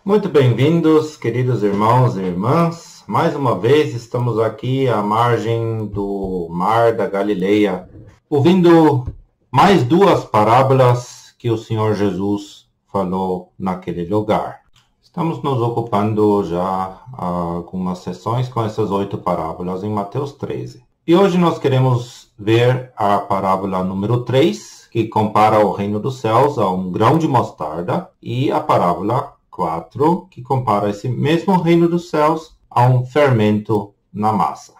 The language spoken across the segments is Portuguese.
Muito bem-vindos, queridos irmãos e irmãs. Mais uma vez estamos aqui à margem do Mar da Galileia, ouvindo mais duas parábolas que o Senhor Jesus falou naquele lugar. Estamos nos ocupando já algumas sessões com essas 8 parábolas em Mateus 13. E hoje nós queremos ver a parábola número 3, que compara o reino dos céus a um grão de mostarda, e a parábola 4, que compara esse mesmo reino dos céus a um fermento na massa.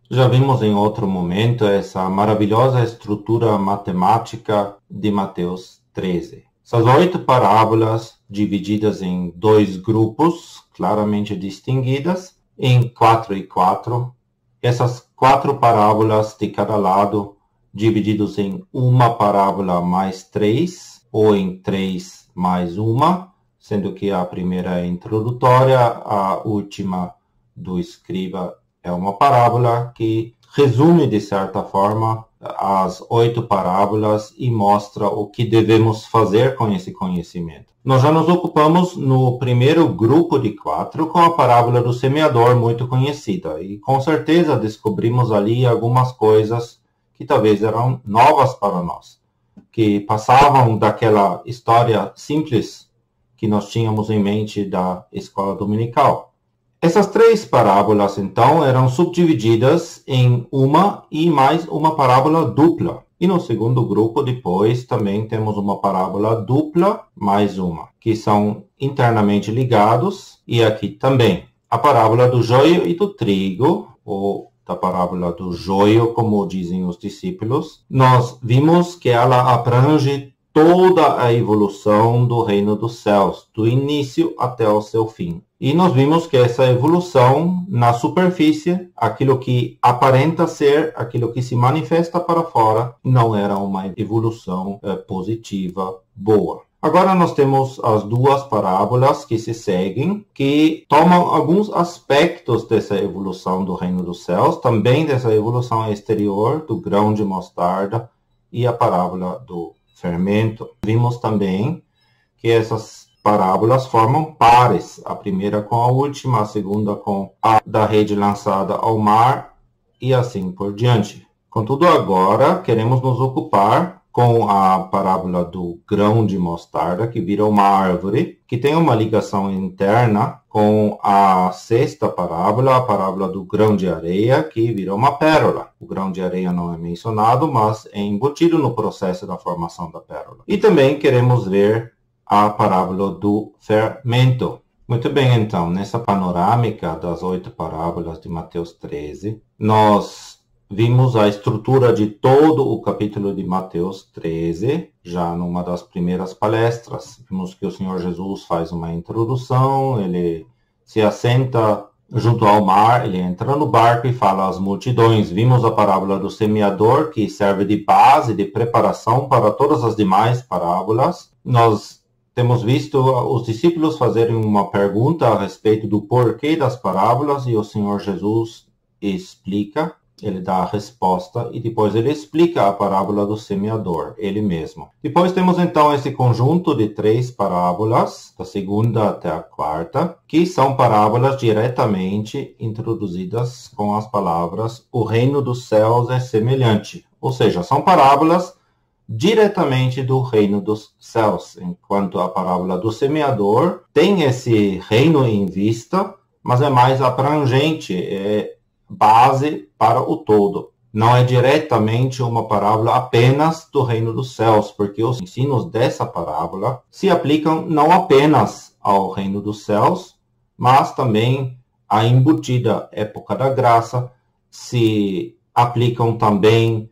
Já vimos em outro momento essa maravilhosa estrutura matemática de Mateus 13. Essas 8 parábolas divididas em 2 grupos claramente distinguidas, em 4 e 4. Essas 4 parábolas de cada lado divididos em uma parábola mais 3, ou em 3 mais uma, sendo que a primeira é introdutória, a última do escriba é uma parábola que resume, de certa forma, as 8 parábolas e mostra o que devemos fazer com esse conhecimento. Nós já nos ocupamos no primeiro grupo de 4 com a parábola do semeador, muito conhecida, e com certeza descobrimos ali algumas coisas que talvez eram novas para nós, que passavam daquela história simples que nós tínhamos em mente da escola dominical. Essas 3 parábolas, então, eram subdivididas em uma e mais uma parábola dupla. E no segundo grupo, depois, também temos uma parábola dupla mais uma, que são internamente ligados. E aqui também a parábola do joio e do trigo, ou da parábola do joio, como dizem os discípulos, nós vimos que ela abrange toda a evolução do reino dos céus, do início até o seu fim. E nós vimos que essa evolução, na superfície, aquilo que aparenta ser, aquilo que se manifesta para fora, não era uma evolução positiva, boa. Agora nós temos as 2 parábolas que se seguem, que tomam alguns aspectos dessa evolução do reino dos céus, também dessa evolução exterior do grão de mostarda e a parábola do fermento. Vimos também que essas parábolas formam pares, a primeira com a última, a segunda com a da rede lançada ao mar e assim por diante. Contudo, agora queremos nos ocupar com a parábola do grão de mostarda, que vira uma árvore, que tem uma ligação interna com a 6ª parábola, a parábola do grão de areia, que vira uma pérola. O grão de areia não é mencionado, mas é embutido no processo da formação da pérola. E também queremos ver a parábola do fermento. Muito bem, então, nessa panorâmica das 8 parábolas de Mateus 13, nós vimos a estrutura de todo o capítulo de Mateus 13, já numa das primeiras palestras. Vimos que o Senhor Jesus faz uma introdução, ele se assenta junto ao mar, ele entra no barco e fala às multidões. Vimos a parábola do semeador, que serve de base, de preparação para todas as demais parábolas. Nós temos visto os discípulos fazerem uma pergunta a respeito do porquê das parábolas e o Senhor Jesus explica. Ele dá a resposta e depois ele explica a parábola do semeador, ele mesmo. Depois temos então esse conjunto de 3 parábolas, da 2ª até a 4ª, que são parábolas diretamente introduzidas com as palavras "o reino dos céus é semelhante". Ou seja, são parábolas diretamente do reino dos céus, enquanto a parábola do semeador tem esse reino em vista, mas é mais abrangente, é base para o todo. Não é diretamente uma parábola apenas do reino dos céus, porque os ensinos dessa parábola se aplicam não apenas ao reino dos céus, mas também à embutida época da graça, se aplicam também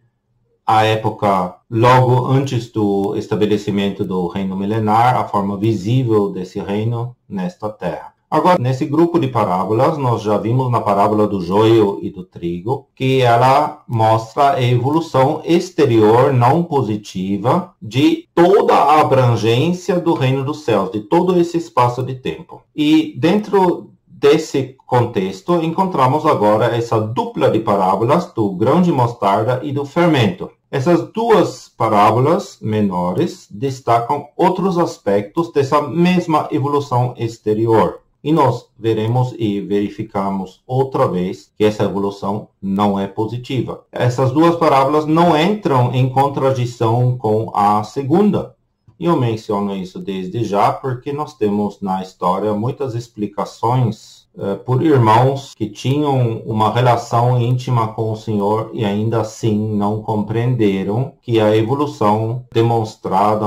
à época logo antes do estabelecimento do reino milenar, a forma visível desse reino nesta terra. Agora, nesse grupo de parábolas, nós já vimos na parábola do joio e do trigo, que ela mostra a evolução exterior não positiva de toda a abrangência do reino dos céus, de todo esse espaço de tempo. E dentro desse contexto, encontramos agora essa dupla de parábolas do grão de mostarda e do fermento. Essas duas parábolas menores destacam outros aspectos dessa mesma evolução exterior. E nós veremos e verificamos outra vez que essa evolução não é positiva. Essas duas parábolas não entram em contradição com a segunda. E eu menciono isso desde já porque nós temos na história muitas explicações por irmãos que tinham uma relação íntima com o Senhor e ainda assim não compreenderam que a evolução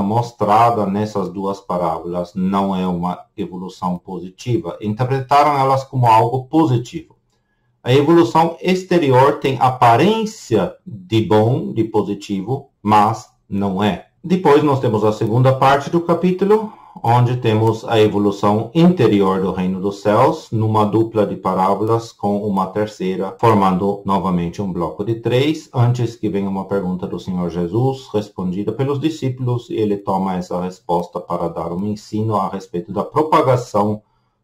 mostrada nessas duas parábolas não é uma evolução positiva. Interpretaram elas como algo positivo. A evolução exterior tem aparência de bom, de positivo, mas não é. Depois nós temos a segunda parte do capítulo, onde temos a evolução interior do reino dos céus, numa dupla de parábolas com uma terceira, formando novamente um bloco de 3, antes que venha uma pergunta do Senhor Jesus, respondida pelos discípulos, e ele toma essa resposta para dar um ensino a respeito da propagação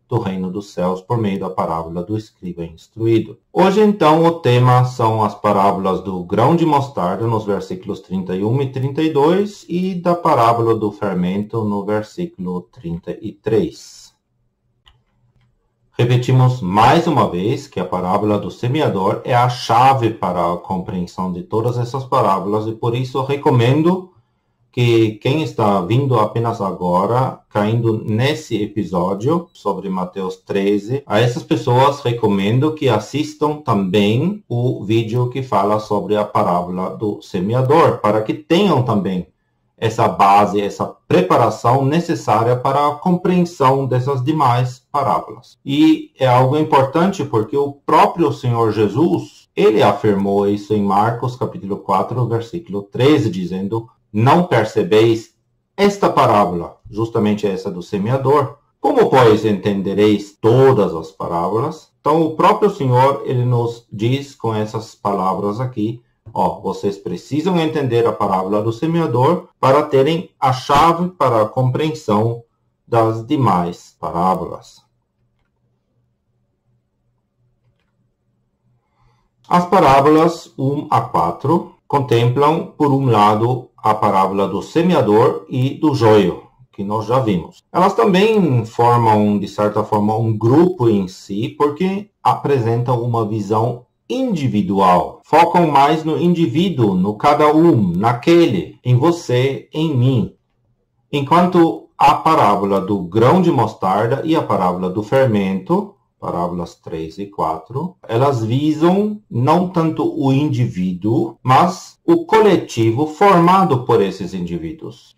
do reino dos céus por meio da parábola do escriba instruído. Hoje, então, o tema são as parábolas do grão de mostarda, nos versículos 31 e 32, e da parábola do fermento, no versículo 33. Repetimos mais uma vez que a parábola do semeador é a chave para a compreensão de todas essas parábolas, e por isso recomendo que quem está vindo apenas agora, caindo nesse episódio sobre Mateus 13, a essas pessoas recomendo que assistam também o vídeo que fala sobre a parábola do semeador, para que tenham também essa base, essa preparação necessária para a compreensão dessas demais parábolas. E é algo importante porque o próprio Senhor Jesus, ele afirmou isso em Marcos capítulo 4, versículo 13, dizendo: não percebeis esta parábola, justamente essa do semeador? Como, pois, entendereis todas as parábolas? Então, o próprio Senhor, ele nos diz com essas palavras aqui, vocês precisam entender a parábola do semeador para terem a chave para a compreensão das demais parábolas. As parábolas 1 a 4 contemplam, por um lado, a parábola do semeador e do joio, que nós já vimos. Elas também formam, de certa forma, um grupo em si, porque apresentam uma visão individual. Focam mais no indivíduo, no cada um, naquele, em você, em mim. Enquanto a parábola do grão de mostarda e a parábola do fermento, parábolas 3 e 4, elas visam não tanto o indivíduo, mas o coletivo formado por esses indivíduos.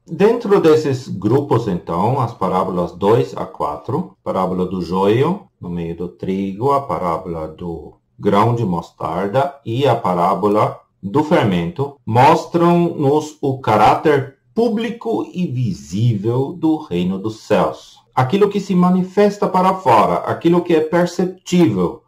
Dentro desses grupos, então, as parábolas 2 a 4, parábola do joio, no meio do trigo, a parábola do grão de mostarda e a parábola do fermento, mostram-nos o caráter público e visível do reino dos céus. Aquilo que se manifesta para fora, aquilo que é perceptível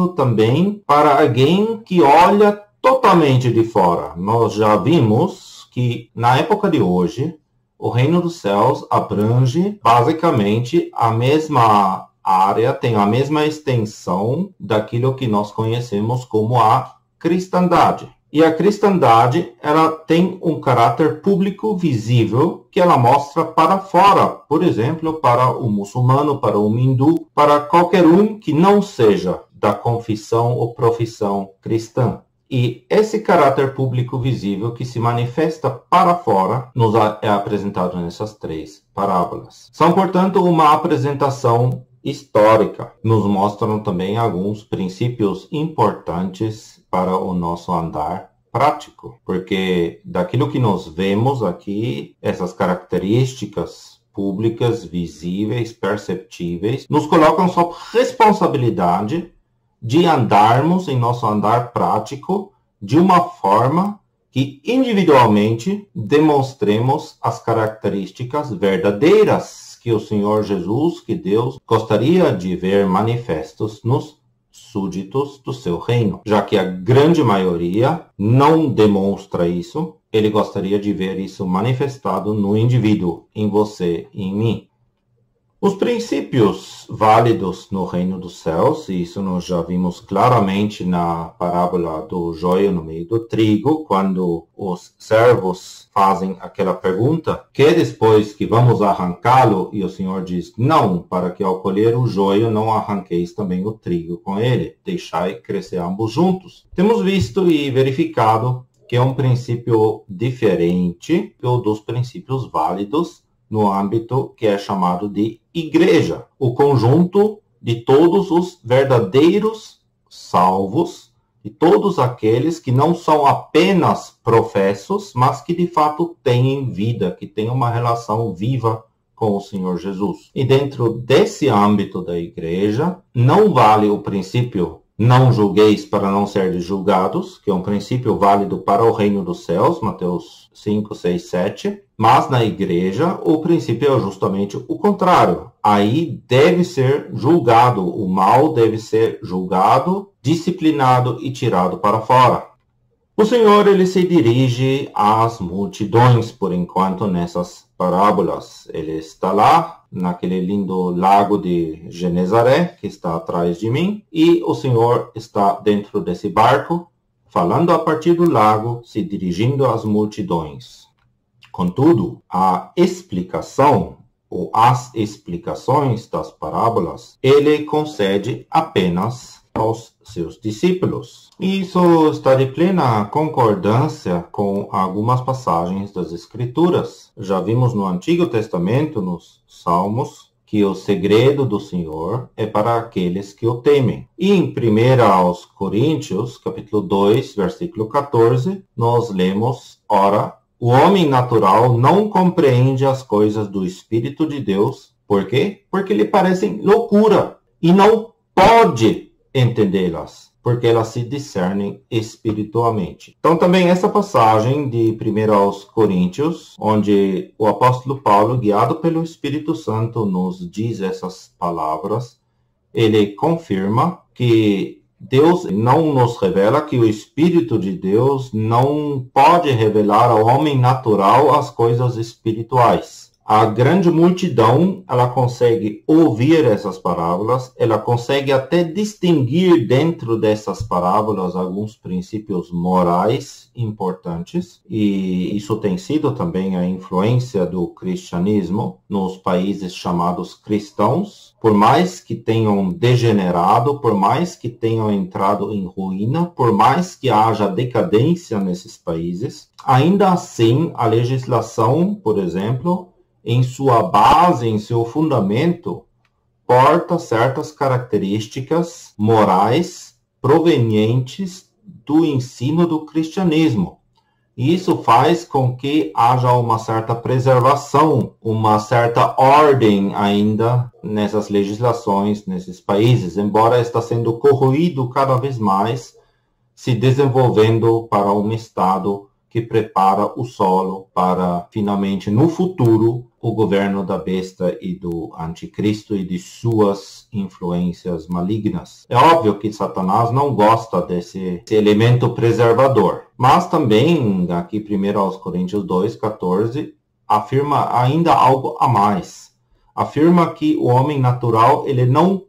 também para alguém que olha totalmente de fora. Nós já vimos que na época de hoje, o reino dos céus abrange basicamente a mesma área, tem a mesma extensão daquilo que nós conhecemos como a cristandade. E a cristandade, ela tem um caráter público visível que ela mostra para fora, por exemplo, para o muçulmano, para o hindu, para qualquer um que não seja da confissão ou profissão cristã. E esse caráter público visível que se manifesta para fora nos é apresentado nessas 3 parábolas. São, portanto, uma apresentação histórica. Nos mostram também alguns princípios importantes para o nosso andar prático, porque daquilo que nós vemos aqui, essas características públicas, visíveis, perceptíveis, nos colocam sob responsabilidade de andarmos em nosso andar prático de uma forma que individualmente demonstremos as características verdadeiras que o Senhor Jesus, que Deus, gostaria de ver manifestos nos súditos do seu reino. Já que a grande maioria não demonstra isso, ele gostaria de ver isso manifestado no indivíduo, em você e em mim. Os princípios válidos no reino dos céus, e isso nós já vimos claramente na parábola do joio no meio do trigo, quando os servos fazem aquela pergunta, que depois que vamos arrancá-lo, e o Senhor diz, não, para que ao colher o joio não arranqueis também o trigo com ele, deixai crescer ambos juntos. Temos visto e verificado que é um princípio diferente dos princípios válidos no âmbito que é chamado de igreja, o conjunto de todos os verdadeiros salvos, de todos aqueles que não são apenas professos, mas que de fato têm vida, que têm uma relação viva com o Senhor Jesus. E dentro desse âmbito da igreja, não vale o princípio não julgueis para não serdes julgados, que é um princípio válido para o reino dos céus, Mateus 5, 6, 7. Mas na igreja, o princípio é justamente o contrário. Aí deve ser julgado, o mal deve ser julgado, disciplinado e tirado para fora. O Senhor, ele se dirige às multidões, por enquanto, nessas parábolas. Ele está lá, naquele lindo lago de Genezaré, que está atrás de mim, e o Senhor está dentro desse barco, falando a partir do lago, se dirigindo às multidões. Contudo, a explicação, ou as explicações das parábolas, ele concede apenas aos seus discípulos. E isso está de plena concordância com algumas passagens das Escrituras. Já vimos no Antigo Testamento, nos Salmos, que o segredo do Senhor é para aqueles que o temem. E em 1 aos Coríntios, capítulo 2, versículo 14, nós lemos, ora, o homem natural não compreende as coisas do Espírito de Deus. Por quê? Porque lhe parecem loucura e não pode entendê-las, porque elas se discernem espiritualmente. Então também essa passagem de 1 aos Coríntios, onde o apóstolo Paulo, guiado pelo Espírito Santo, nos diz essas palavras, ele confirma que Deus não nos revela, que o Espírito de Deus não pode revelar ao homem natural as coisas espirituais. A grande multidão, ela consegue ouvir essas parábolas, ela consegue até distinguir dentro dessas parábolas alguns princípios morais importantes, e isso tem sido também a influência do cristianismo nos países chamados cristãos. Por mais que tenham degenerado, por mais que tenham entrado em ruína, por mais que haja decadência nesses países, ainda assim a legislação, por exemplo, em sua base, em seu fundamento, porta certas características morais provenientes do ensino do cristianismo. E isso faz com que haja uma certa preservação, uma certa ordem ainda nessas legislações, nesses países, embora está sendo corroído cada vez mais, se desenvolvendo para um estado que prepara o solo para, finalmente, no futuro, o governo da besta e do anticristo e de suas influências malignas. É óbvio que Satanás não gosta desse elemento preservador, mas também, aqui 1 aos Coríntios 2, 14, afirma ainda algo a mais. Afirma que o homem natural, ele não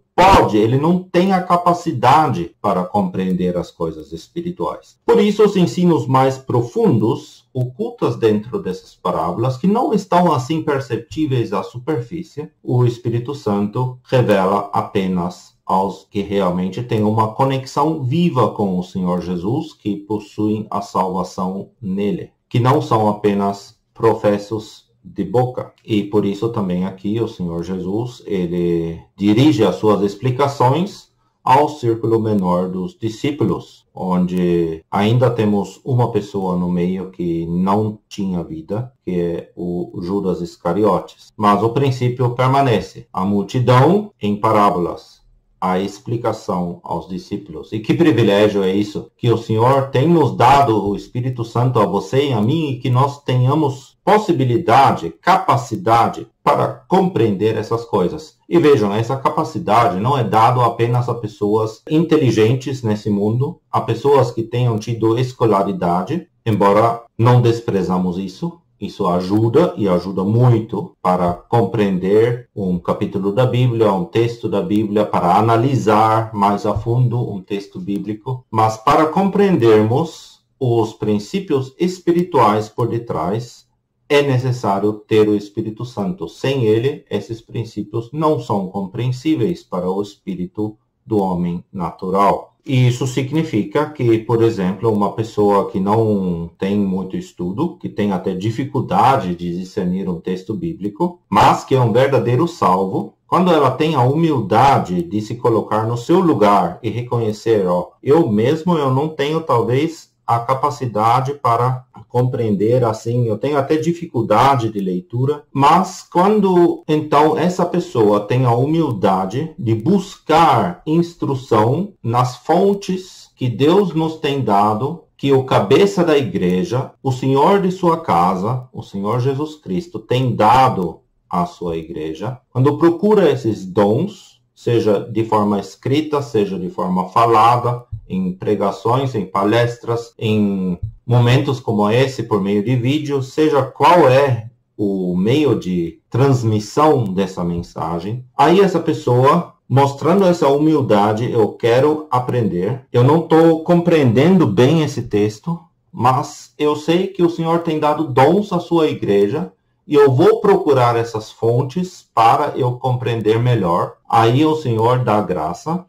tem a capacidade para compreender as coisas espirituais. Por isso, os ensinos mais profundos, ocultos dentro dessas parábolas, que não estão assim perceptíveis à superfície, o Espírito Santo revela apenas aos que realmente têm uma conexão viva com o Senhor Jesus, que possuem a salvação nele, que não são apenas professos de boca. E por isso também aqui o Senhor Jesus, ele dirige as suas explicações ao círculo menor dos discípulos, onde ainda temos uma pessoa no meio que não tinha vida, que é o Judas Iscariotes. Mas o princípio permanece. A multidão em parábolas, a explicação aos discípulos. E que privilégio é isso, que o Senhor tem nos dado o Espírito Santo a você e a mim, e que nós tenhamos possibilidade, capacidade para compreender essas coisas. E vejam, essa capacidade não é dada apenas a pessoas inteligentes nesse mundo, a pessoas que tenham tido escolaridade, embora não desprezamos isso, Isso ajuda e ajuda muito para compreender um capítulo da Bíblia, um texto da Bíblia, para analisar mais a fundo um texto bíblico. Mas para compreendermos os princípios espirituais por detrás, é necessário ter o Espírito Santo. Sem ele, esses princípios não são compreensíveis para o espírito do homem natural. E isso significa que, por exemplo, uma pessoa que não tem muito estudo, que tem até dificuldade de discernir um texto bíblico, mas que é um verdadeiro salvo, quando ela tem a humildade de se colocar no seu lugar e reconhecer, eu não tenho talvez a capacidade para compreender assim, eu tenho até dificuldade de leitura, mas quando então essa pessoa tem a humildade de buscar instrução nas fontes que Deus nos tem dado, que o cabeça da igreja, o Senhor de sua casa, o Senhor Jesus Cristo, tem dado à sua igreja, quando procura esses dons, seja de forma escrita, seja de forma falada, em pregações, em palestras, em momentos como esse, por meio de vídeo, seja qual é o meio de transmissão dessa mensagem, aí essa pessoa, mostrando essa humildade, eu quero aprender, eu não estou compreendendo bem esse texto, mas eu sei que o Senhor tem dado dons à sua igreja, e eu vou procurar essas fontes para eu compreender melhor. Aí o Senhor dá graça,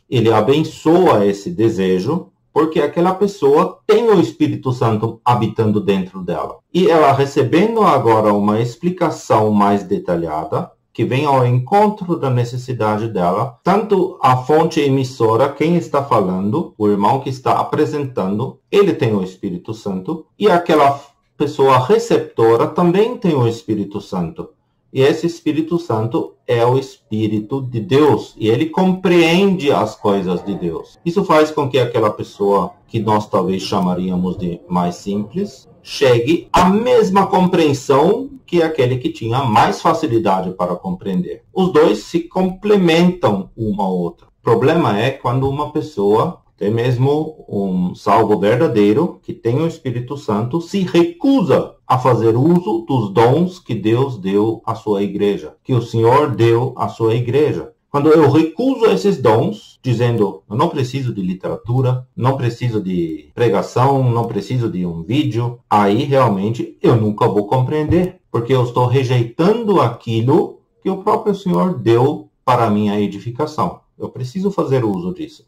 ele abençoa esse desejo, porque aquela pessoa tem o Espírito Santo habitando dentro dela. E ela recebendo agora uma explicação mais detalhada, que vem ao encontro da necessidade dela, tanto a fonte emissora, quem está falando, o irmão que está apresentando, ele tem o Espírito Santo, e aquela pessoa receptora também tem o Espírito Santo. E esse Espírito Santo é o Espírito de Deus. E ele compreende as coisas de Deus. Isso faz com que aquela pessoa, que nós talvez chamaríamos de mais simples, chegue à mesma compreensão que aquele que tinha mais facilidade para compreender. Os dois se complementam uma ao outra. O problema é quando uma pessoa, até mesmo um salvo verdadeiro, que tem o Espírito Santo, se recusa a fazer uso dos dons que Deus deu à sua igreja, que o Senhor deu à sua igreja. Quando eu recuso esses dons, dizendo, eu não preciso de literatura, não preciso de pregação, não preciso de um vídeo, aí realmente eu nunca vou compreender, porque eu estou rejeitando aquilo que o próprio Senhor deu para a minha edificação. Eu preciso fazer uso disso.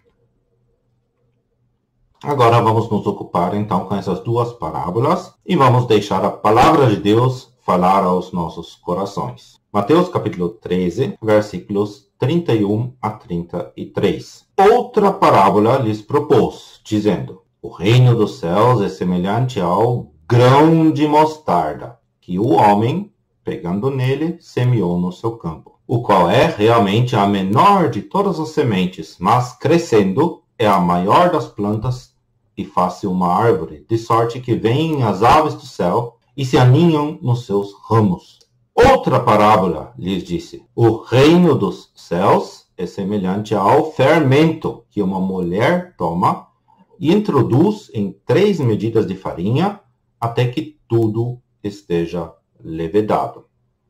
Agora vamos nos ocupar então com essas duas parábolas e vamos deixar a palavra de Deus falar aos nossos corações. Mateus capítulo 13, versículos 31 a 33. Outra parábola lhes propôs, dizendo, o reino dos céus é semelhante ao grão de mostarda, que o homem, pegando nele, semeou no seu campo, o qual é realmente a menor de todas as sementes, mas crescendo é a maior das plantas e faz-se uma árvore, de sorte que vêm as aves do céu e se aninham nos seus ramos. Outra parábola lhes disse, o reino dos céus é semelhante ao fermento que uma mulher toma e introduz em 3 medidas de farinha até que tudo esteja levedado.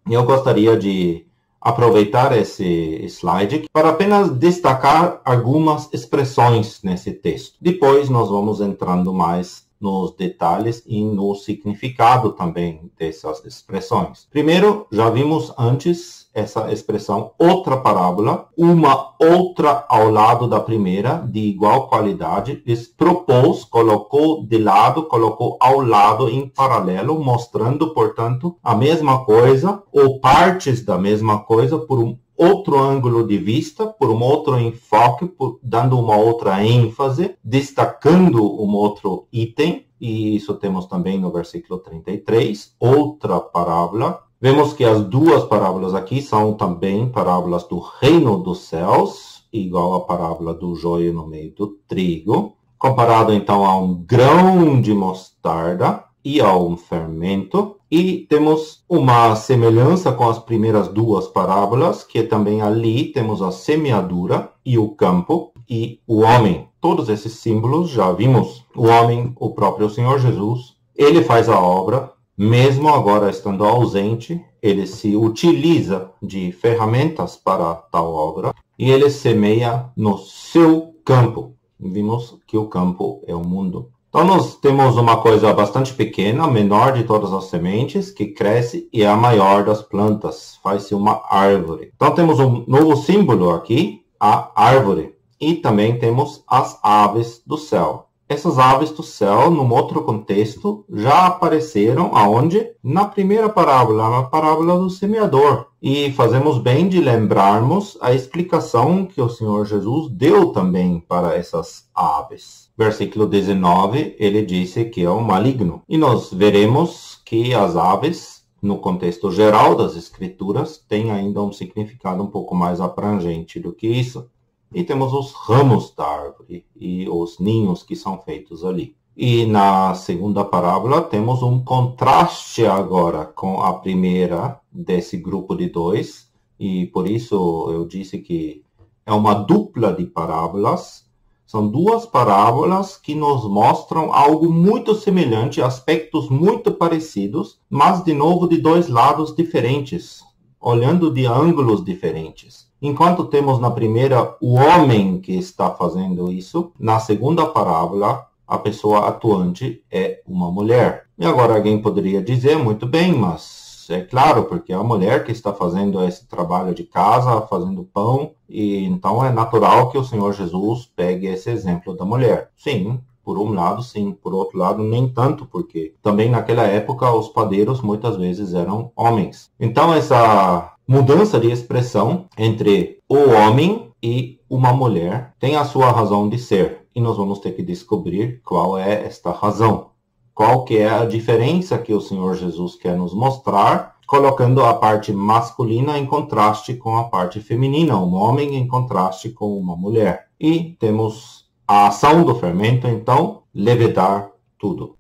E eu gostaria de aproveitar esse slide para apenas destacar algumas expressões nesse texto. Depois nós vamos entrando mais nos detalhes e no significado também dessas expressões. Primeiro, já vimos antes essa expressão outra parábola, uma outra ao lado da primeira, de igual qualidade, lhes propôs, colocou de lado, colocou ao lado em paralelo, mostrando, portanto, a mesma coisa ou partes da mesma coisa por um outro ângulo de vista, por um outro enfoque, dando uma outra ênfase, destacando um outro item, e isso temos também no versículo 33, outra parábola. Vemos que as duas parábolas aqui são também parábolas do reino dos céus, igual a parábola do joio no meio do trigo, comparado então a um grão de mostarda e a um fermento. E temos uma semelhança com as primeiras duas parábolas, que também ali temos a semeadura e o campo e o homem. Todos esses símbolos já vimos. O homem, o próprio Senhor Jesus, ele faz a obra, Mesmo agora estando ausente, ele se utiliza de ferramentas para tal obra e ele semeia no seu campo. Vimos que o campo é o mundo. Então nós temos uma coisa bastante pequena, a menor de todas as sementes, que cresce e é a maior das plantas, faz-se uma árvore. Então temos um novo símbolo aqui, a árvore. E também temos as aves do céu. Essas aves do céu, num outro contexto, já apareceram aonde? Na primeira parábola, na parábola do semeador. E fazemos bem de lembrarmos a explicação que o Senhor Jesus deu também para essas aves. Versículo 19, ele disse que é o maligno. E nós veremos que as aves, no contexto geral das Escrituras, têm ainda um significado um pouco mais abrangente do que isso. E temos os ramos da árvore e os ninhos que são feitos ali. E na segunda parábola temos um contraste agora com a primeira desse grupo de dois. E por isso eu disse que é uma dupla de parábolas. São duas parábolas que nos mostram algo muito semelhante, aspectos muito parecidos, mas de novo de dois lados diferentes, olhando de ângulos diferentes. Enquanto temos na primeira o homem que está fazendo isso, na segunda parábola a pessoa atuante é uma mulher. E agora alguém poderia dizer, muito bem, mas é claro, porque é a mulher que está fazendo esse trabalho de casa, fazendo pão, e então é natural que o Senhor Jesus pegue esse exemplo da mulher. Sim, por um lado sim, por outro lado nem tanto, porque também naquela época os padeiros muitas vezes eram homens. Então essa mudança de expressão entre o homem e uma mulher tem a sua razão de ser. E nós vamos ter que descobrir qual é esta razão. Qual que é a diferença que o Senhor Jesus quer nos mostrar, colocando a parte masculina em contraste com a parte feminina, um homem em contraste com uma mulher. E temos a ação do fermento, então, levedar tudo.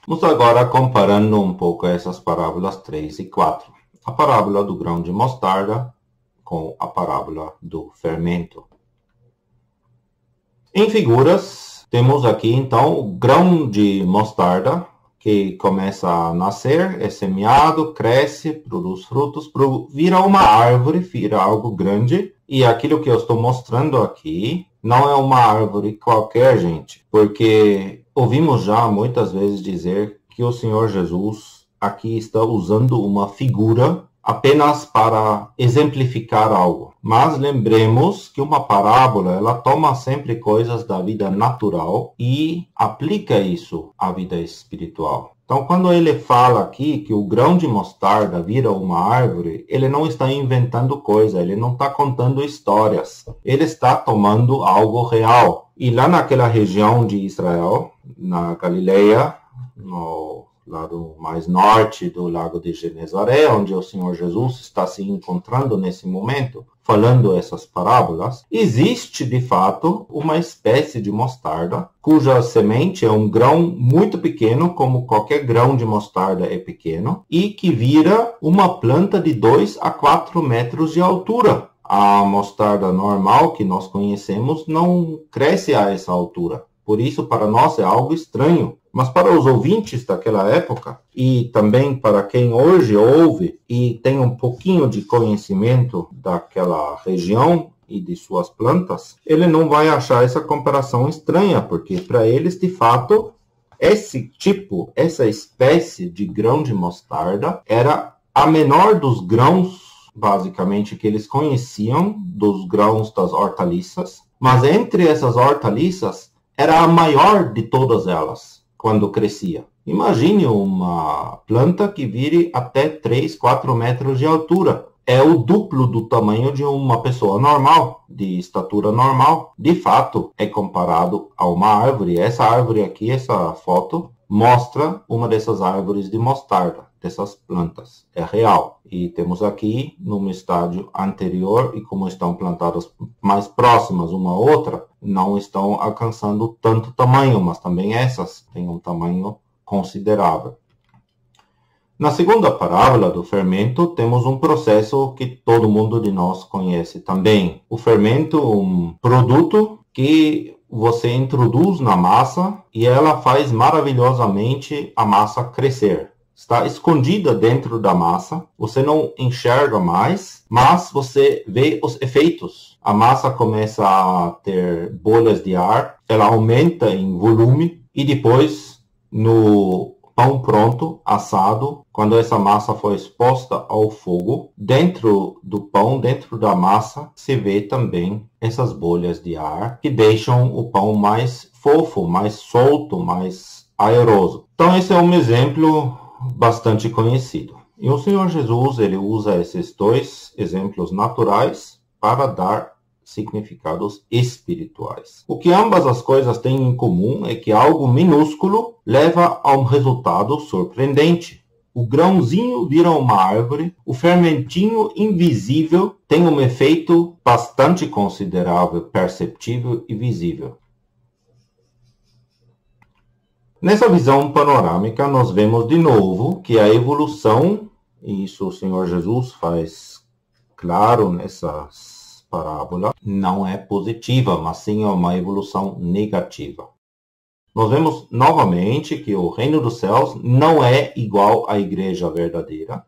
Vamos agora comparando um pouco essas parábolas 3 e 4. A parábola do grão de mostarda com a parábola do fermento. Em figuras, temos aqui então o grão de mostarda, que começa a nascer, é semeado, cresce, produz frutos, vira uma árvore, vira algo grande. E aquilo que eu estou mostrando aqui não é uma árvore qualquer, gente, porque ouvimos já muitas vezes dizer que o Senhor Jesus aqui está usando uma figura apenas para exemplificar algo. Mas lembremos que uma parábola, ela toma sempre coisas da vida natural e aplica isso à vida espiritual. Então, quando ele fala aqui que o grão de mostarda vira uma árvore, ele não está inventando coisa, ele não está contando histórias. Ele está tomando algo real. E lá naquela região de Israel, na Galileia, no lado mais norte do lago de Genezaré, onde o Senhor Jesus está se encontrando nesse momento, falando essas parábolas, existe de fato uma espécie de mostarda, cuja semente é um grão muito pequeno, como qualquer grão de mostarda é pequeno, e que vira uma planta de 2 a 4 metros de altura. A mostarda normal que nós conhecemos não cresce a essa altura. Por isso, para nós é algo estranho. Mas para os ouvintes daquela época, e também para quem hoje ouve e tem um pouquinho de conhecimento daquela região e de suas plantas, ele não vai achar essa comparação estranha, porque para eles, de fato, essa espécie de grão de mostarda era a menor dos grãos, basicamente, que eles conheciam, dos grãos das hortaliças. Mas entre essas hortaliças, era a maior de todas elas, quando crescia. Imagine uma planta que vire até 3, 4 metros de altura. É o duplo do tamanho de uma pessoa normal, de estatura normal. De fato, é comparado a uma árvore. Essa árvore aqui, essa foto, mostra uma dessas árvores de mostarda, dessas plantas. É real. E temos aqui, num estágio anterior, e como estão plantadas mais próximas uma à outra, não estão alcançando tanto tamanho, mas também essas têm um tamanho considerável. Na segunda parábola do fermento, temos um processo que todo mundo de nós conhece também. O fermento, um produto que você introduz na massa e ela faz maravilhosamente a massa crescer. está escondida dentro da massa, você não enxerga mais, mas você vê os efeitos. A massa começa a ter bolhas de ar, ela aumenta em volume e depois, no pão pronto, assado, quando essa massa foi exposta ao fogo, dentro do pão, dentro da massa, se vê também essas bolhas de ar que deixam o pão mais fofo, mais solto, mais airoso. Então esse é um exemplo bastante conhecido. E o Senhor Jesus, ele usa esses dois exemplos naturais para dar significados espirituais. O que ambas as coisas têm em comum é que algo minúsculo leva a um resultado surpreendente. O grãozinho vira uma árvore, o fermentinho invisível tem um efeito bastante considerável, perceptível e visível. Nessa visão panorâmica, nós vemos de novo que a evolução, e isso o Senhor Jesus faz claro nessas parábolas, não é positiva, mas sim é uma evolução negativa. Nós vemos novamente que o reino dos céus não é igual à igreja verdadeira.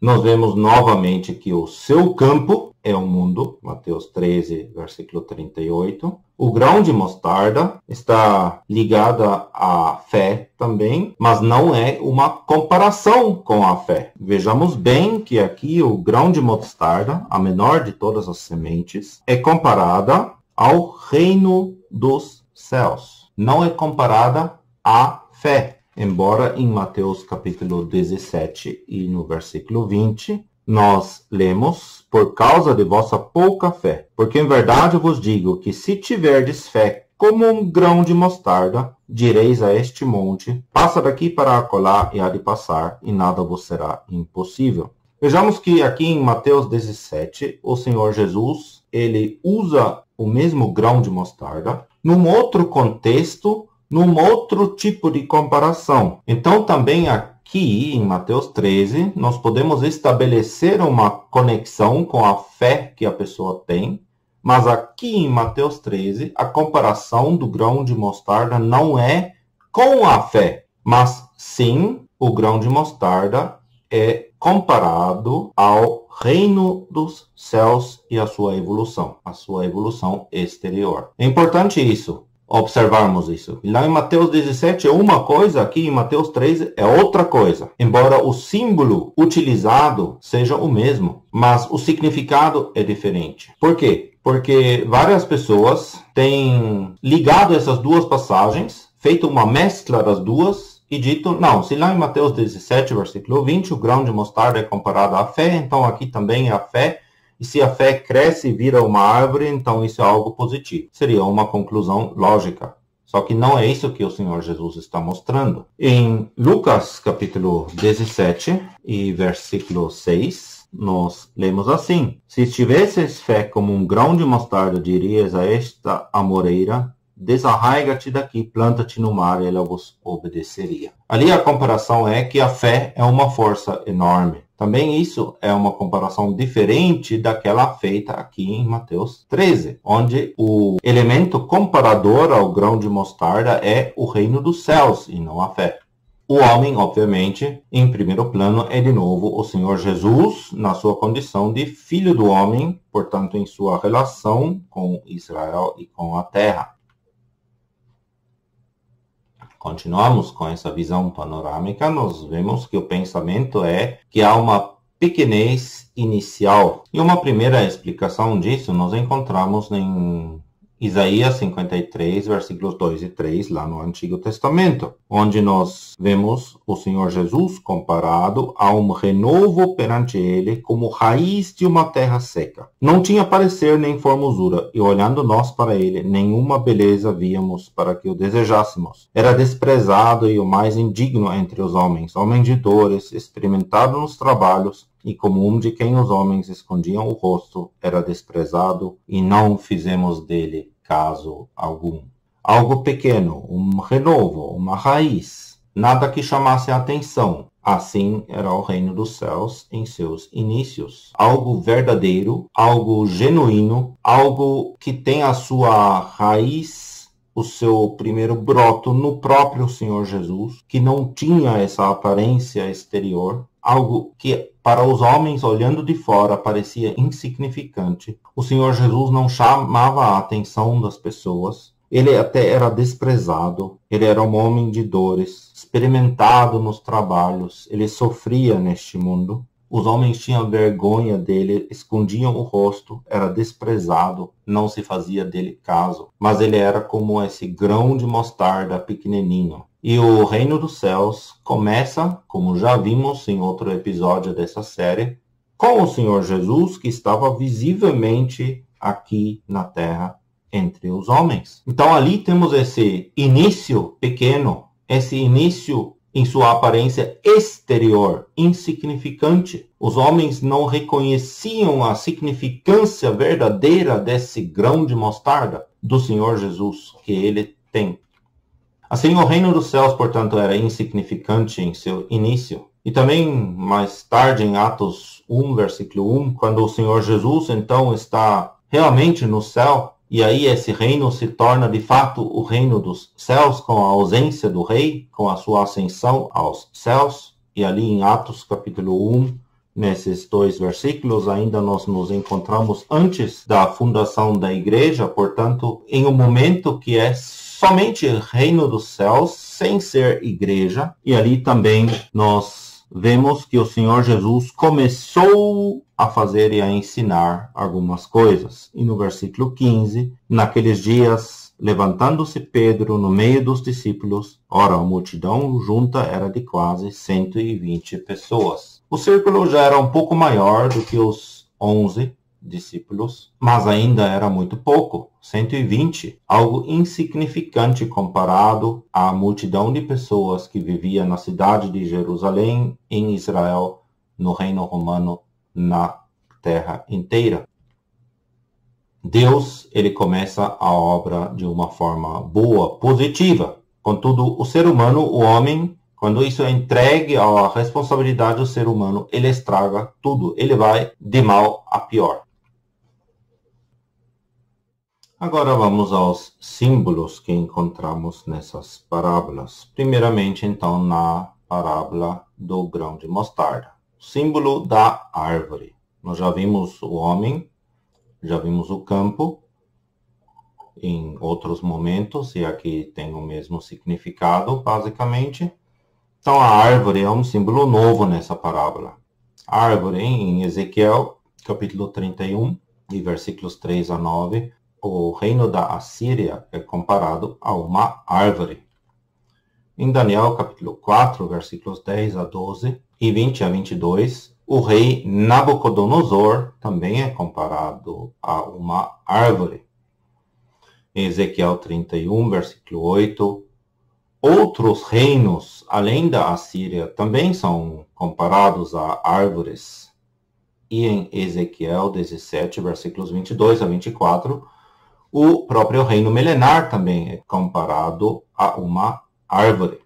Nós vemos novamente que o seu campo é o mundo, Mateus 13, versículo 38. O grão de mostarda está ligada à fé também, mas não é uma comparação com a fé. Vejamos bem que aqui o grão de mostarda, a menor de todas as sementes, é comparada ao reino dos céus. Não é comparada à fé. Embora em Mateus capítulo 17 e no versículo 20, nós lemos, por causa de vossa pouca fé. Porque em verdade eu vos digo que se tiverdes fé como um grão de mostarda, direis a este monte, passa daqui para acolá e há de passar, e nada vos será impossível. Vejamos que aqui em Mateus 17, o Senhor Jesus, ele usa o mesmo grão de mostarda num outro contexto, num outro tipo de comparação. Então, também aqui em Mateus 13, nós podemos estabelecer uma conexão com a fé que a pessoa tem, mas aqui em Mateus 13, a comparação do grão de mostarda não é com a fé, mas sim o grão de mostarda é comparado ao reino dos céus e a sua evolução exterior. É importante isso. Observarmos isso. Lá em Mateus 17 é uma coisa, aqui em Mateus 13 é outra coisa. Embora o símbolo utilizado seja o mesmo, mas o significado é diferente. Por quê? Porque várias pessoas têm ligado essas duas passagens, feito uma mescla das duas e dito, não, se lá em Mateus 17, versículo 20, o grão de mostarda é comparado à fé, então aqui também é a fé. E se a fé cresce e vira uma árvore, então isso é algo positivo. Seria uma conclusão lógica. Só que não é isso que o Senhor Jesus está mostrando. Em Lucas, capítulo 17 e versículo 6, nós lemos assim. Se tivesses fé como um grão de mostarda, dirias a esta amoreira, desarraiga-te daqui, planta-te no mar, e ela vos obedeceria. Ali a comparação é que a fé é uma força enorme. Também isso é uma comparação diferente daquela feita aqui em Mateus 13, onde o elemento comparador ao grão de mostarda é o reino dos céus e não a fé. O homem, obviamente, em primeiro plano é de novo o Senhor Jesus na sua condição de filho do homem, portanto em sua relação com Israel e com a terra. Continuamos com essa visão panorâmica, nós vemos que o pensamento é que há uma pequenez inicial. E uma primeira explicação disso nós encontramos em Isaías 53, versículos 2 e 3, lá no Antigo Testamento, onde nós vemos o Senhor Jesus comparado a um renovo perante ele como raiz de uma terra seca. Não tinha parecer nem formosura, e olhando nós para ele, nenhuma beleza víamos para que o desejássemos. Era desprezado e o mais indigno entre os homens, homem de dores, experimentado nos trabalhos, e como um de quem os homens escondiam o rosto, era desprezado, e não fizemos dele caso algum. Algo pequeno, um renovo, uma raiz, nada que chamasse a atenção. Assim era o reino dos céus em seus inícios. Algo verdadeiro, algo genuíno, algo que tem a sua raiz, o seu primeiro broto no próprio Senhor Jesus, que não tinha essa aparência exterior, algo que para os homens olhando de fora parecia insignificante. O Senhor Jesus não chamava a atenção das pessoas. Ele até era desprezado. Ele era um homem de dores, experimentado nos trabalhos. Ele sofria neste mundo. Os homens tinham vergonha dele, escondiam o rosto, era desprezado, não se fazia dele caso. Mas ele era como esse grão de mostarda pequenininho. E o reino dos céus começa, como já vimos em outro episódio dessa série, com o Senhor Jesus, que estava visivelmente aqui na terra entre os homens. Então ali temos esse início pequeno, esse início em sua aparência exterior, insignificante. Os homens não reconheciam a significância verdadeira desse grão de mostarda do Senhor Jesus que ele tem. Assim, o reino dos céus, portanto, era insignificante em seu início. E também, mais tarde, em Atos 1, versículo 1, quando o Senhor Jesus, então, está realmente no céu, e aí esse reino se torna, de fato, o reino dos céus, com a ausência do rei, com a sua ascensão aos céus. E ali em Atos, capítulo 1, nesses 2 versículos, ainda nós nos encontramos antes da fundação da igreja, portanto, em um momento que é somente reino dos céus, sem ser igreja. E ali também nós vemos que o Senhor Jesus começou a fazer e a ensinar algumas coisas. E no versículo 15, naqueles dias, levantando-se Pedro no meio dos discípulos, ora, a multidão junta era de quase 120 pessoas. O círculo já era um pouco maior do que os 11 discípulos, mas ainda era muito pouco, 120, algo insignificante comparado à multidão de pessoas que vivia na cidade de Jerusalém, em Israel, no reino romano, na terra inteira. Deus, ele começa a obra de uma forma boa, positiva. Contudo, o ser humano, o homem, quando isso é entregue à responsabilidade do ser humano, ele estraga tudo. Ele vai de mal a pior. Agora vamos aos símbolos que encontramos nessas parábolas. Primeiramente, então, na parábola do grão de mostarda. Símbolo da árvore. Nós já vimos o homem, já vimos o campo em outros momentos, e aqui tem o mesmo significado, basicamente. Então, a árvore é um símbolo novo nessa parábola. A árvore, em Ezequiel, capítulo 31, e versículos 3 a 9, o reino da Assíria é comparado a uma árvore. Em Daniel, capítulo 4, versículos 10 a 12 e 20 a 22, o rei Nabucodonosor também é comparado a uma árvore. Em Ezequiel 31, versículo 8, outros reinos, além da Assíria, também são comparados a árvores. E em Ezequiel 17, versículos 22 a 24, o próprio reino milenar também é comparado a uma árvore.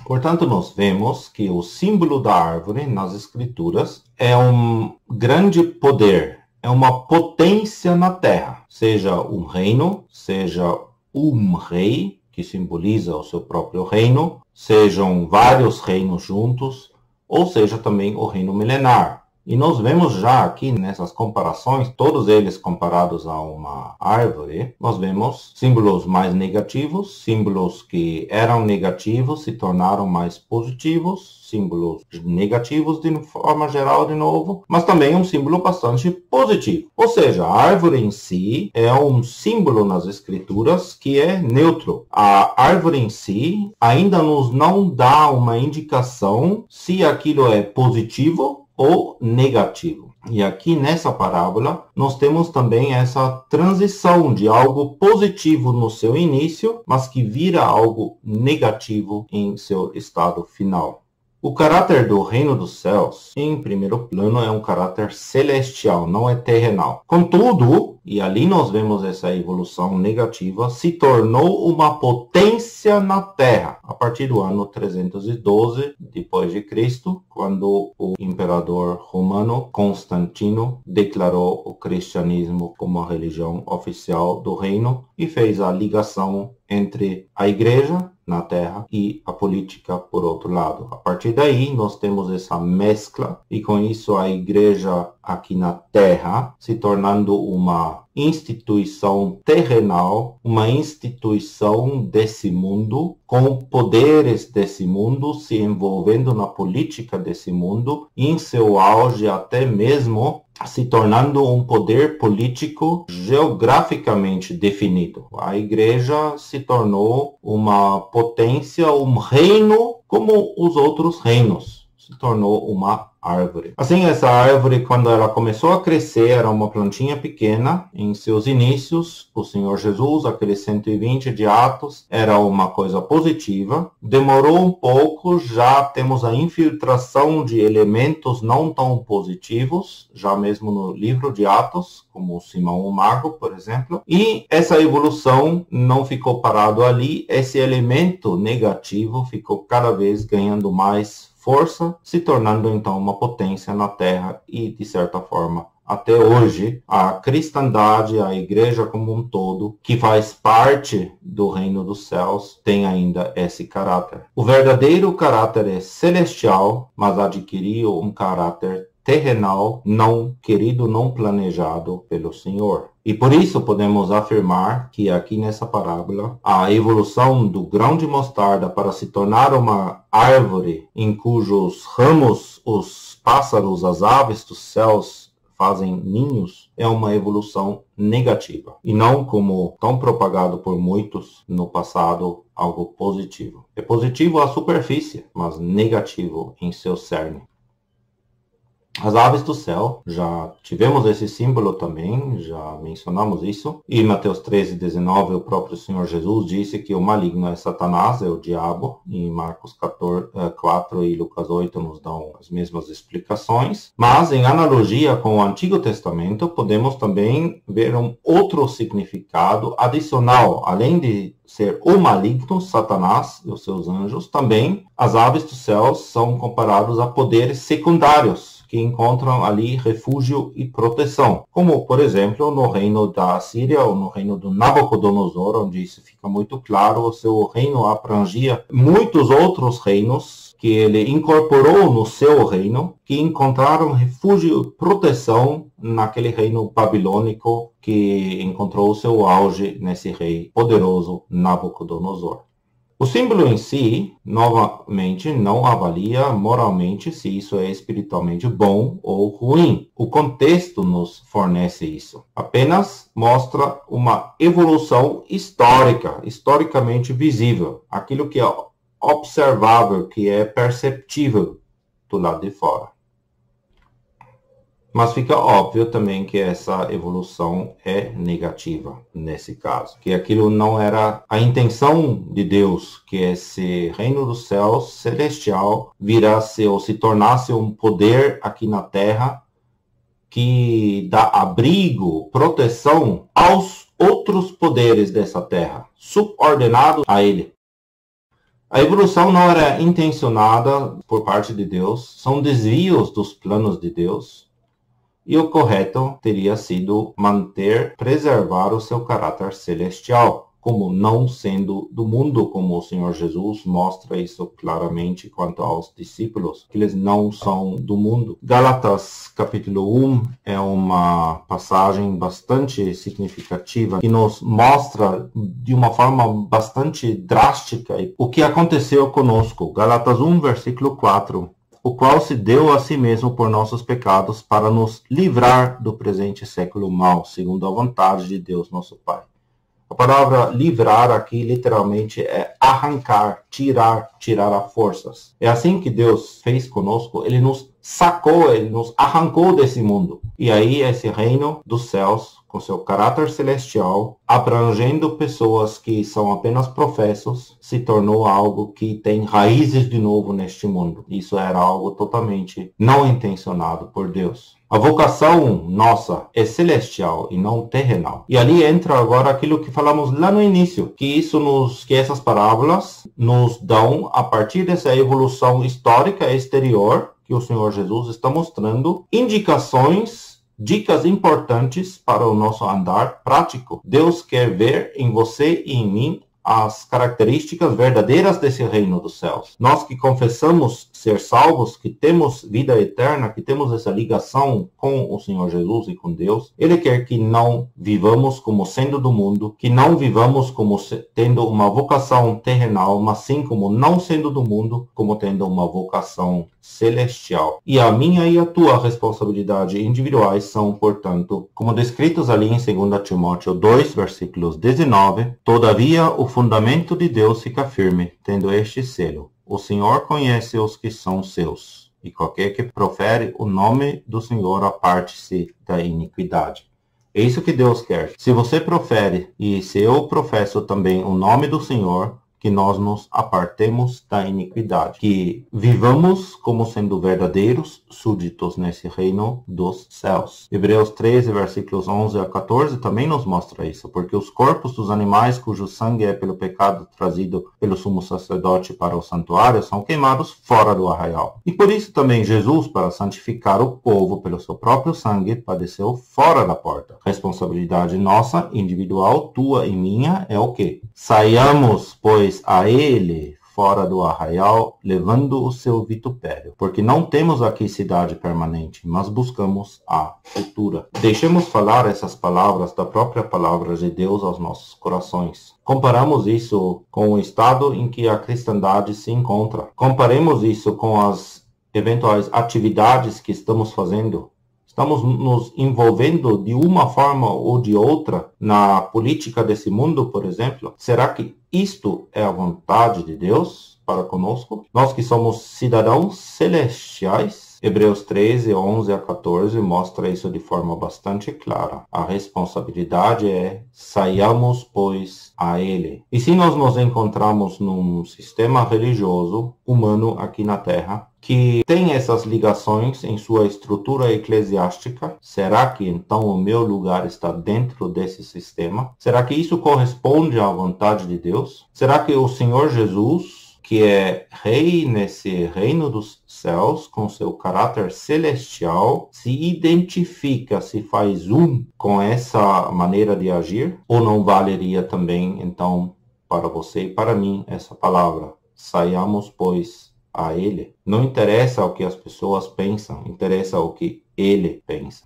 Portanto, nós vemos que o símbolo da árvore nas Escrituras é um grande poder, é uma potência na terra. Seja um reino, seja um rei, que simboliza o seu próprio reino, sejam vários reinos juntos, ou seja também o reino milenar. E nós vemos já aqui nessas comparações, todos eles comparados a uma árvore, nós vemos símbolos mais negativos, símbolos que eram negativos se tornaram mais positivos, símbolos negativos de forma geral de novo, mas também um símbolo bastante positivo. Ou seja, a árvore em si é um símbolo nas escrituras que é neutro. A árvore em si ainda nos não dá uma indicação se aquilo é positivo ou negativo. E aqui nessa parábola, nós temos também essa transição de algo positivo no seu início, mas que vira algo negativo em seu estado final. O caráter do reino dos céus, em primeiro plano, é um caráter celestial, não é terrenal. Contudo, e ali nós vemos essa evolução negativa, se tornou uma potência na Terra a partir do ano 312 depois de Cristo, quando o imperador romano Constantino declarou o cristianismo como a religião oficial do reino e fez a ligação entre a igreja na Terra e a política por outro lado. A partir daí, nós temos essa mescla e com isso a igreja aqui na Terra se tornando uma instituição terrenal, uma instituição desse mundo, com poderes desse mundo, se envolvendo na política desse mundo, e em seu auge até mesmo se tornando um poder político geograficamente definido. A igreja se tornou uma potência, um reino como os outros reinos. Se tornou uma árvore. Assim, essa árvore, quando ela começou a crescer, era uma plantinha pequena. Em seus inícios, o Senhor Jesus, aquele 120 de Atos, era uma coisa positiva. Demorou um pouco, já temos a infiltração de elementos não tão positivos, já mesmo no livro de Atos, como Simão o Mago, por exemplo. E essa evolução não ficou parado ali. Esse elemento negativo ficou cada vez ganhando mais força, se tornando então uma potência na Terra e, de certa forma, até hoje, a cristandade, a igreja como um todo, que faz parte do reino dos céus, tem ainda esse caráter. O verdadeiro caráter é celestial, mas adquiriu um caráter terrenal, não querido, não planejado pelo Senhor. E por isso podemos afirmar que aqui nessa parábola, a evolução do grão de mostarda para se tornar uma árvore em cujos ramos os pássaros, as aves dos céus fazem ninhos, é uma evolução negativa. E não como tão propagado por muitos no passado, algo positivo. É positivo à superfície, mas negativo em seu cerne. As aves do céu, já tivemos esse símbolo também, já mencionamos isso. E em Mateus 13:19, o próprio Senhor Jesus disse que o maligno é Satanás, é o diabo. E em Marcos 4 e Lucas 8 nos dão as mesmas explicações. Mas, em analogia com o Antigo Testamento, podemos também ver um outro significado adicional. Além de ser o maligno, Satanás e os seus anjos, também as aves dos céus são comparados a poderes secundários, que encontram ali refúgio e proteção, como, por exemplo, no reino da Assíria ou no reino do Nabucodonosor, onde isso fica muito claro, o seu reino abrangia muitos outros reinos que ele incorporou no seu reino, que encontraram refúgio e proteção naquele reino babilônico que encontrou seu auge nesse rei poderoso Nabucodonosor. O símbolo em si, novamente, não avalia moralmente se isso é espiritualmente bom ou ruim. O contexto nos fornece isso. Apenas mostra uma evolução histórica, historicamente visível. Aquilo que é observável, que é perceptível do lado de fora. Mas fica óbvio também que essa evolução é negativa nesse caso. Que aquilo não era a intenção de Deus, que esse reino dos céus celestial virasse ou se tornasse um poder aqui na terra que dá abrigo, proteção aos outros poderes dessa terra, subordinados a ele. A evolução não era intencionada por parte de Deus, são desvios dos planos de Deus. E o correto teria sido manter, preservar o seu caráter celestial, como não sendo do mundo, como o Senhor Jesus mostra isso claramente quanto aos discípulos, que eles não são do mundo. Gálatas capítulo 1 é uma passagem bastante significativa que nos mostra de uma forma bastante drástica o que aconteceu conosco. Gálatas 1, versículo 4. O qual se deu a si mesmo por nossos pecados para nos livrar do presente século mau, segundo a vontade de Deus nosso Pai. A palavra livrar aqui literalmente é arrancar, tirar a forças. É assim que Deus fez conosco, ele nos sacou, ele nos arrancou desse mundo. E aí esse reino dos céus, com seu caráter celestial, abrangendo pessoas que são apenas professos, se tornou algo que tem raízes de novo neste mundo. Isso era algo totalmente não intencionado por Deus. A vocação nossa é celestial e não terrenal. E ali entra agora aquilo que falamos lá no início, que essas parábolas nos dão, a partir dessa evolução histórica exterior que o Senhor Jesus está mostrando, indicações, dicas importantes para o nosso andar prático. Deus quer ver em você e em mim as características verdadeiras desse reino dos céus. Nós que confessamos ser salvos, que temos vida eterna, que temos essa ligação com o Senhor Jesus e com Deus, Ele quer que não vivamos como sendo do mundo, que não vivamos como tendo uma vocação terrenal, mas sim como não sendo do mundo, como tendo uma vocação celestial. E a minha e a tua responsabilidade individuais são, portanto, como descritos ali em 2 Timóteo 2, versículos 19, todavia o fundamento de Deus fica firme, tendo este selo. O Senhor conhece os que são seus, e qualquer que profere o nome do Senhor aparte-se da iniquidade. É isso que Deus quer. Se você profere, e se eu professo também o nome do Senhor, que nós nos apartemos da iniquidade, que vivamos como sendo verdadeiros súditos nesse reino dos céus. Hebreus 13, versículos 11 a 14 também nos mostra isso, porque os corpos dos animais cujo sangue é pelo pecado trazido pelo sumo sacerdote para o santuário são queimados fora do arraial. E por isso também Jesus, para santificar o povo pelo seu próprio sangue, padeceu fora da porta. Responsabilidade nossa, individual, tua e minha, é o quê? Saiamos, pois, a ele fora do arraial, levando o seu vitupério, porque não temos aqui cidade permanente, mas buscamos a futura. Deixemos falar essas palavras da própria palavra de Deus aos nossos corações. Comparamos isso com o estado em que a cristandade se encontra. Comparemos isso com as eventuais atividades que estamos fazendo. Estamos nos envolvendo de uma forma ou de outra na política desse mundo, por exemplo? Será que isto é a vontade de Deus para conosco? Nós que somos cidadãos celestiais, Hebreus 13, 11 a 14 mostra isso de forma bastante clara. A responsabilidade é saiamos, pois, a Ele. E se nós nos encontramos num sistema religioso humano aqui na Terra, que tem essas ligações em sua estrutura eclesiástica, será que então o meu lugar está dentro desse sistema? Será que isso corresponde à vontade de Deus? Será que o Senhor Jesus, que é rei nesse reino dos céus, com seu caráter celestial, se identifica, se faz com essa maneira de agir? Ou não valeria também, então, para você e para mim, essa palavra? Saiamos, pois, a Ele. Não interessa o que as pessoas pensam, interessa o que Ele pensa.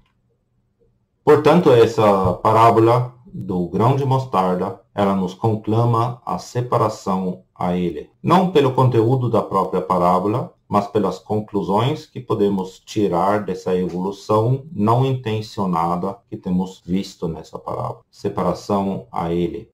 Portanto, essa parábola do grão de mostarda, ela nos conclama a separação a Ele. Não pelo conteúdo da própria parábola, mas pelas conclusões que podemos tirar dessa evolução não intencionada que temos visto nessa parábola. Separação a Ele.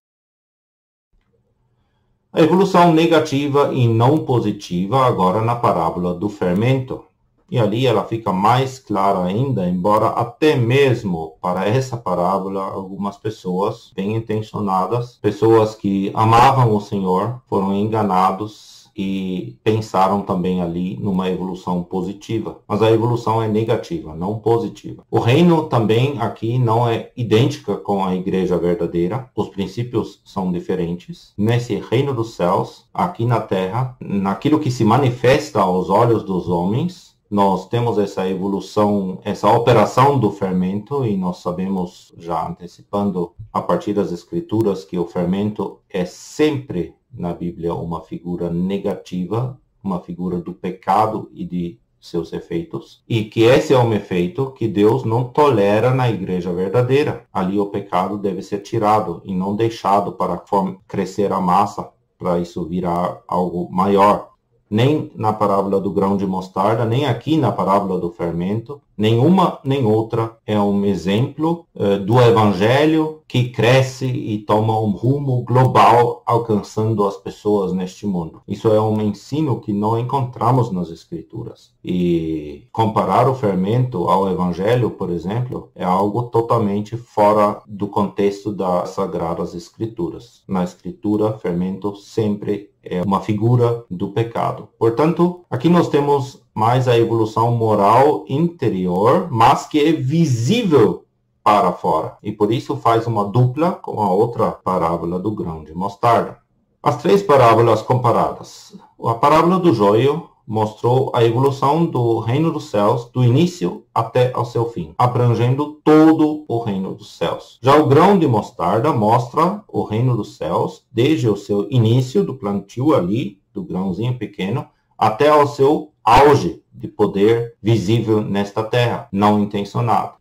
A evolução negativa e não positiva agora na parábola do fermento. E ali ela fica mais clara ainda, embora até mesmo para essa parábola algumas pessoas bem intencionadas, pessoas que amavam o Senhor, foram enganados e pensaram também ali numa evolução positiva. Mas a evolução é negativa, não positiva. O reino também aqui não é idêntica com a igreja verdadeira. Os princípios são diferentes. Nesse reino dos céus, aqui na terra, naquilo que se manifesta aos olhos dos homens, nós temos essa evolução, essa operação do fermento, e nós sabemos, já antecipando a partir das escrituras, que o fermento é sempre na Bíblia uma figura negativa, uma figura do pecado e de seus efeitos. E que esse é um efeito que Deus não tolera na igreja verdadeira. Ali o pecado deve ser tirado e não deixado para crescer a massa, para isso virar algo maior. Nem na parábola do grão de mostarda, nem aqui na parábola do fermento, Nenhuma nem outra é um exemplo do Evangelho que cresce e toma um rumo global, alcançando as pessoas neste mundo. Isso é um ensino que não encontramos nas Escrituras. E comparar o fermento ao Evangelho, por exemplo, é algo totalmente fora do contexto das Sagradas Escrituras. Na Escritura, fermento sempre é uma figura do pecado. Portanto, aqui nós temos mais a evolução moral interior, mas que é visível para fora. E por isso faz uma dupla com a outra parábola do grão de mostarda. As três parábolas comparadas. A parábola do joio mostrou a evolução do reino dos céus, do início até ao seu fim, abrangendo todo o reino dos céus. Já o grão de mostarda mostra o reino dos céus, desde o seu início do plantio ali, do grãozinho pequeno, até ao seu auge de poder visível nesta terra, não intencionado.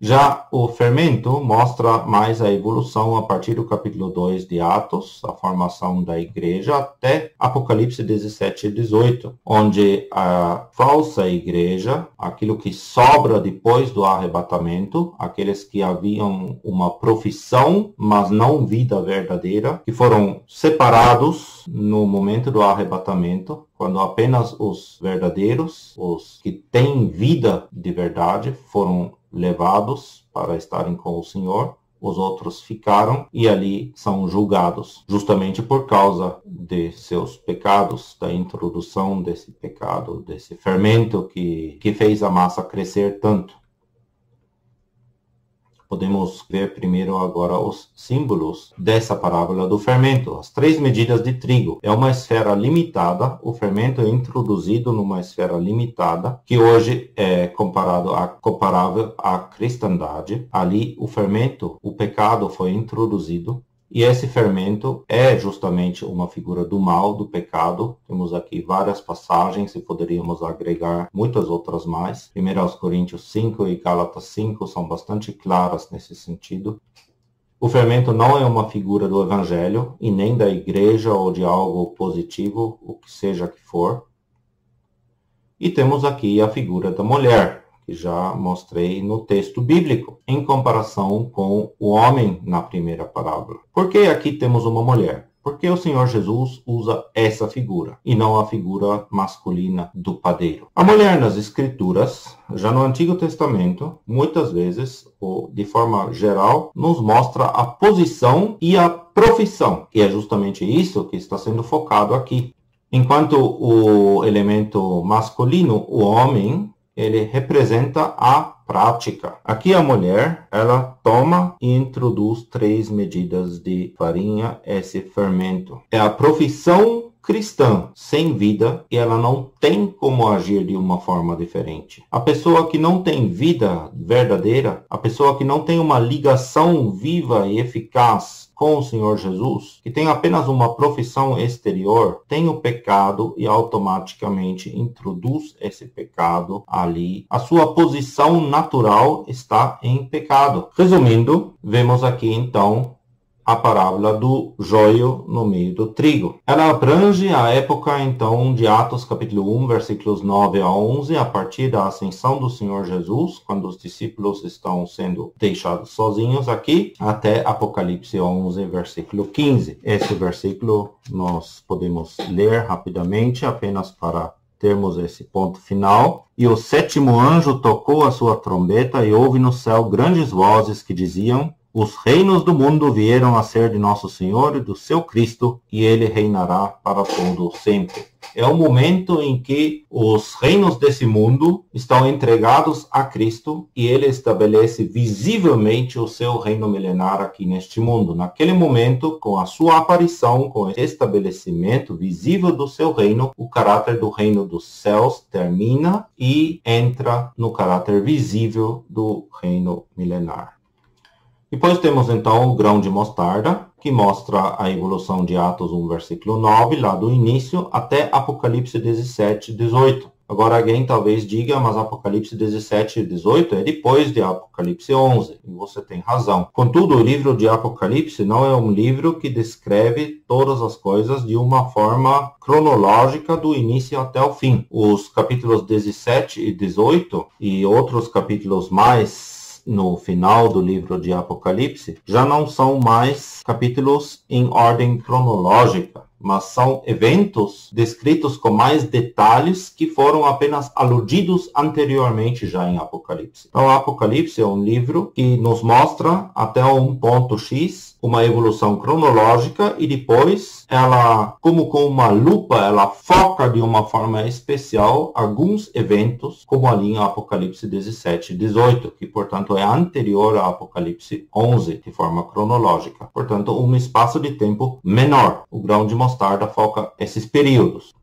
Já o fermento mostra mais a evolução a partir do capítulo 2 de Atos, a formação da igreja, até Apocalipse 17 e 18, onde a falsa igreja, aquilo que sobra depois do arrebatamento, aqueles que haviam uma profissão, mas não vida verdadeira, que foram separados no momento do arrebatamento, quando apenas os verdadeiros, os que têm vida de verdade, foram levados para estarem com o Senhor, os outros ficaram e ali são julgados, justamente por causa de seus pecados, da introdução desse pecado, desse fermento que fez a massa crescer tanto. Podemos ver primeiro agora os símbolos dessa parábola do fermento. As 3 medidas de trigo. É uma esfera limitada. O fermento é introduzido numa esfera limitada, que hoje é comparável à cristandade. Ali o fermento, o pecado foi introduzido. E esse fermento é justamente uma figura do mal, do pecado. Temos aqui várias passagens e poderíamos agregar muitas outras mais. 1 Coríntios 5 e Gálatas 5 são bastante claras nesse sentido. O fermento não é uma figura do Evangelho e nem da igreja ou de algo positivo, o que seja que for. E temos aqui a figura da mulher, que já mostrei no texto bíblico, em comparação com o homem na primeira parábola. Por que aqui temos uma mulher? Porque o Senhor Jesus usa essa figura, e não a figura masculina do padeiro. A mulher nas Escrituras, já no Antigo Testamento, muitas vezes, ou de forma geral, nos mostra a posição e a profissão. E é justamente isso que está sendo focado aqui. Enquanto o elemento masculino, o homem, ele representa a prática. Aqui a mulher, ela toma e introduz 3 medidas de farinha, esse fermento. É a profissão cristã sem vida e ela não tem como agir de uma forma diferente. A pessoa que não tem vida verdadeira, a pessoa que não tem uma ligação viva e eficaz com o Senhor Jesus, que tem apenas uma profissão exterior, tem o pecado e automaticamente introduz esse pecado ali. A sua posição natural está em pecado. Resumindo, vemos aqui então a parábola do joio no meio do trigo. Ela abrange a época, então, de Atos, capítulo 1, versículos 9 a 11, a partir da ascensão do Senhor Jesus, quando os discípulos estão sendo deixados sozinhos aqui, até Apocalipse 11, versículo 15. Esse versículo nós podemos ler rapidamente, apenas para termos esse ponto final. E o 7º anjo tocou a sua trombeta e houve no céu grandes vozes que diziam: os reinos do mundo vieram a ser de nosso Senhor e do seu Cristo, e ele reinará para todo sempre. É o momento em que os reinos desse mundo estão entregados a Cristo e ele estabelece visivelmente o seu reino milenar aqui neste mundo. Naquele momento, com a sua aparição, com o estabelecimento visível do seu reino, o caráter do reino dos céus termina e entra no caráter visível do reino milenar. Depois temos então o grão de mostarda, que mostra a evolução de Atos 1, versículo 9, lá do início, até Apocalipse 17, 18. Agora alguém talvez diga, mas Apocalipse 17 e 18 é depois de Apocalipse 11. E você tem razão. Contudo, o livro de Apocalipse não é um livro que descreve todas as coisas de uma forma cronológica do início até o fim. Os capítulos 17 e 18 e outros capítulos mais no final do livro de Apocalipse já não são mais capítulos em ordem cronológica, mas são eventos descritos com mais detalhes que foram apenas aludidos anteriormente já em Apocalipse. Então, Apocalipse é um livro que nos mostra até um ponto X uma evolução cronológica e depois ela, como com uma lupa, ela foca de uma forma especial alguns eventos, como ali em Apocalipse 17 e 18, que portanto é anterior a Apocalipse 11 de forma cronológica. Portanto, um espaço de tempo menor. O grão de mostarda foca esses períodos.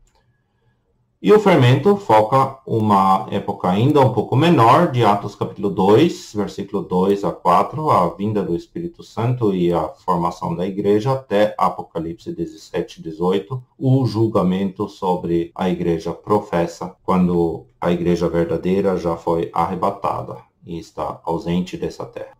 E o fermento foca uma época ainda um pouco menor, de Atos capítulo 2, versículo 2 a 4, a vinda do Espírito Santo e a formação da igreja, até Apocalipse 17 e 18, o julgamento sobre a igreja professa, quando a igreja verdadeira já foi arrebatada e está ausente dessa terra.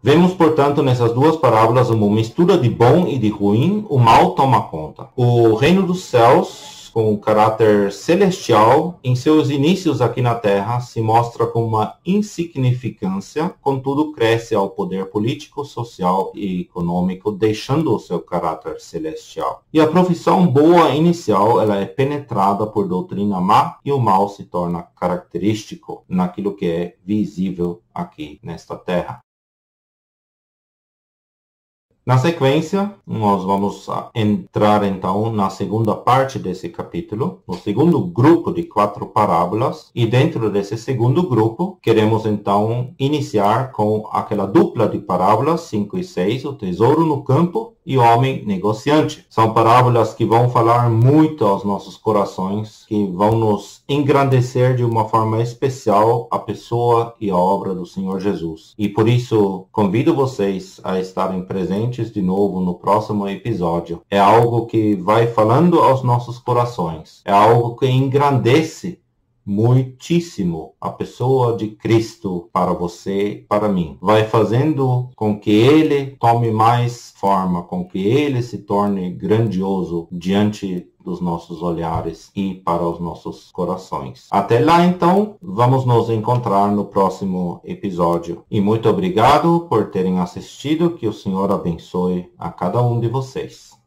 Vemos, portanto, nessas duas parábolas uma mistura de bom e de ruim. O mal toma conta. O reino dos céus, com caráter celestial, em seus inícios aqui na Terra, se mostra com uma insignificância, contudo cresce ao poder político, social e econômico, deixando o seu caráter celestial. E a profissão boa inicial, ela é penetrada por doutrina má, e o mal se torna característico naquilo que é visível aqui nesta Terra. Na sequência, nós vamos entrar então na segunda parte desse capítulo, no segundo grupo de 4 parábolas, e dentro desse segundo grupo, queremos então iniciar com aquela dupla de parábolas 5 e 6, o tesouro no campo e o homem negociante. São parábolas que vão falar muito aos nossos corações, que vão nos engrandecer de uma forma especial a pessoa e a obra do Senhor Jesus. E por isso, convido vocês a estarem presentes de novo no próximo episódio. É algo que vai falando aos nossos corações. É algo que engrandece muitíssimo a pessoa de Cristo para você, para mim. Vai fazendo com que ele tome mais forma, com que ele se torne grandioso diante dos nossos olhares e para os nossos corações. Até lá, então, vamos nos encontrar no próximo episódio. E muito obrigado por terem assistido. Que o Senhor abençoe a cada um de vocês.